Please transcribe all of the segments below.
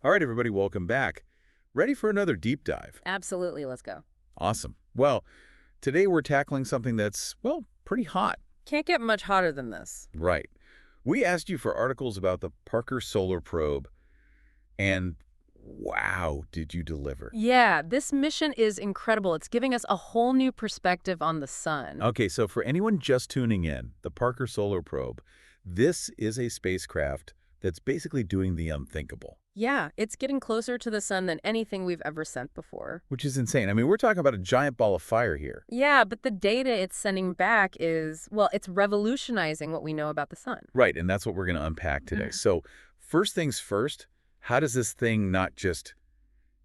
All right, everybody, welcome back. Ready for another deep dive? Absolutely, let's go. Awesome. Well, today we're tackling something that's, well, pretty hot. Can't get much hotter than this. Right. We asked you for articles about the Parker Solar Probe, and wow, did you deliver? Yeah, this mission is incredible. It's giving us a whole new perspective on the sun. Okay, so for anyone just tuning in, the Parker Solar Probe, this is a spacecraft that's basically doing the unthinkable. Yeah, it's getting closer to the sun than anything we've ever sent before. Which is insane. I mean, we're talking about a giant ball of fire here. Yeah, but the data it's sending back is, well, it's revolutionizing what we know about the sun. Right, and that's what we're going to unpack today. So first things first, how does this thing not just,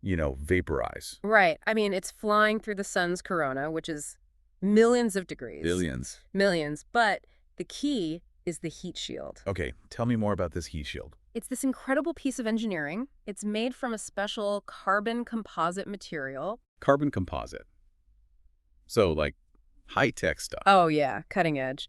vaporize? Right. I mean, it's flying through the sun's corona, which is millions of degrees. Billions. Millions. But the key is the heat shield. Okay, tell me more about this heat shield. It's this incredible piece of engineering. It's made from a special carbon composite material. Carbon composite. So, like, high-tech stuff. Oh, yeah, cutting edge.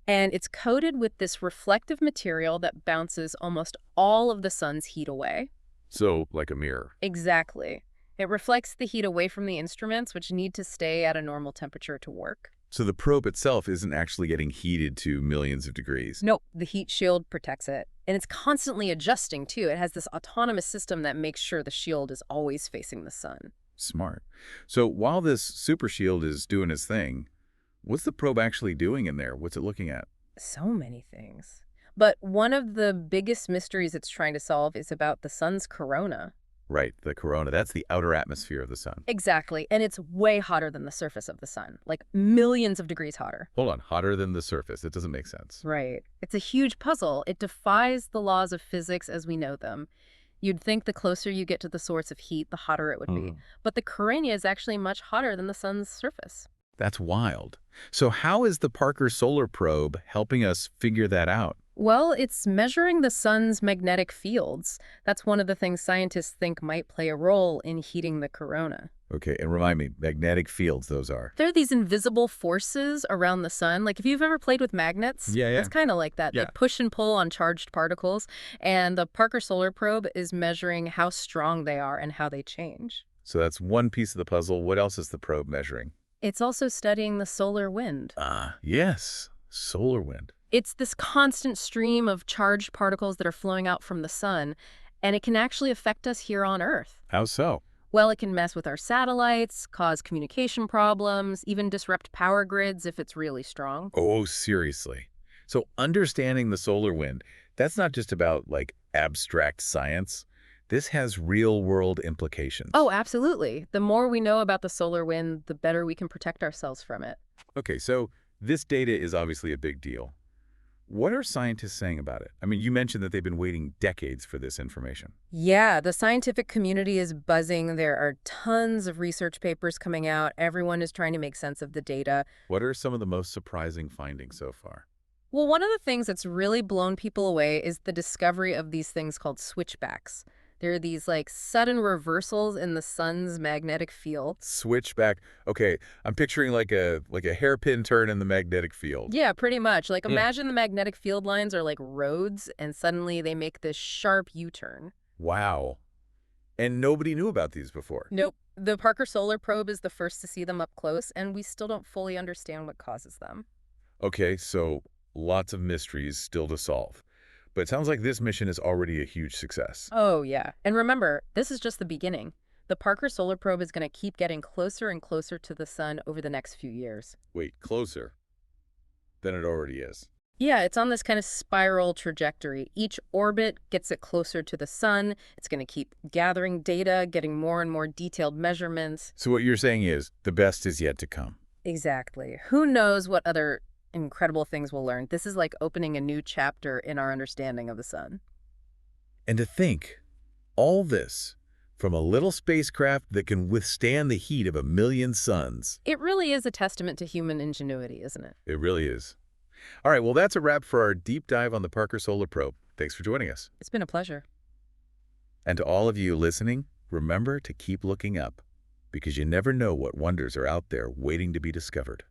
And it's coated with this reflective material that bounces almost all of the sun's heat away. So, like a mirror. Exactly. It reflects the heat away from the instruments, which need to stay at a normal temperature to work. So the probe itself isn't actually getting heated to millions of degrees. Nope, the heat shield protects it. And it's constantly adjusting, too. It has this autonomous system that makes sure the shield is always facing the sun. Smart. So while this super shield is doing its thing, what's the probe actually doing in there? What's it looking at? So many things. But one of the biggest mysteries it's trying to solve is about the sun's corona. Right, the corona. That's the outer atmosphere of the sun. Exactly. And it's way hotter than the surface of the sun, like millions of degrees hotter. Hold on, hotter than the surface. It doesn't make sense. Right. It's a huge puzzle. It defies the laws of physics as we know them. You'd think the closer you get to the source of heat, the hotter it would be. But the corona is actually much hotter than the sun's surface. That's wild. So how is the Parker Solar Probe helping us figure that out? Well, it's measuring the sun's magnetic fields. That's one of the things scientists think might play a role in heating the corona. Okay, and remind me, magnetic fields those are. There are these invisible forces around the sun. Like if you've ever played with magnets, Yeah. it's kind of like that. Yeah. They push and pull on charged particles. And the Parker Solar Probe is measuring how strong they are and how they change. So that's one piece of the puzzle. What else is the probe measuring? It's also studying the solar wind. Yes, solar wind. It's this constant stream of charged particles that are flowing out from the sun, and it can actually affect us here on Earth. How so? Well, it can mess with our satellites, cause communication problems, even disrupt power grids if it's really strong. Oh, seriously. So understanding the solar wind, that's not just about, like, abstract science. This has real-world implications. Oh, absolutely. The more we know about the solar wind, the better we can protect ourselves from it. Okay, so this data is obviously a big deal. What are scientists saying about it? I mean, you mentioned that they've been waiting decades for this information. Yeah, the scientific community is buzzing. There are tons of research papers coming out. Everyone is trying to make sense of the data. What are some of the most surprising findings so far? Well, one of the things that's really blown people away is the discovery of these things called switchbacks. There are these like sudden reversals in the sun's magnetic field. Switchback. Okay, I'm picturing like a hairpin turn in the magnetic field. Yeah, pretty much. Like imagine the magnetic field lines are like roads and suddenly they make this sharp U-turn. Wow. And nobody knew about these before. Nope. The Parker Solar Probe is the first to see them up close, and we still don't fully understand what causes them. Okay, so lots of mysteries still to solve. But it sounds like this mission is already a huge success. Oh, yeah. And remember, this is just the beginning. The Parker Solar Probe is going to keep getting closer and closer to the sun over the next few years. Wait, closer than it already is. Yeah, it's on this kind of spiral trajectory. Each orbit gets it closer to the sun. It's going to keep gathering data, getting more and more detailed measurements. So what you're saying is the best is yet to come. Exactly. Who knows what other incredible things we'll learn. This is like opening a new chapter in our understanding of the sun. And to think, all this from a little spacecraft that can withstand the heat of a million suns. It really is a testament to human ingenuity, isn't it? It really is. All right, well, that's a wrap for our deep dive on the Parker Solar Probe. Thanks for joining us. It's been a pleasure. And to all of you listening, remember to keep looking up, because you never know what wonders are out there waiting to be discovered.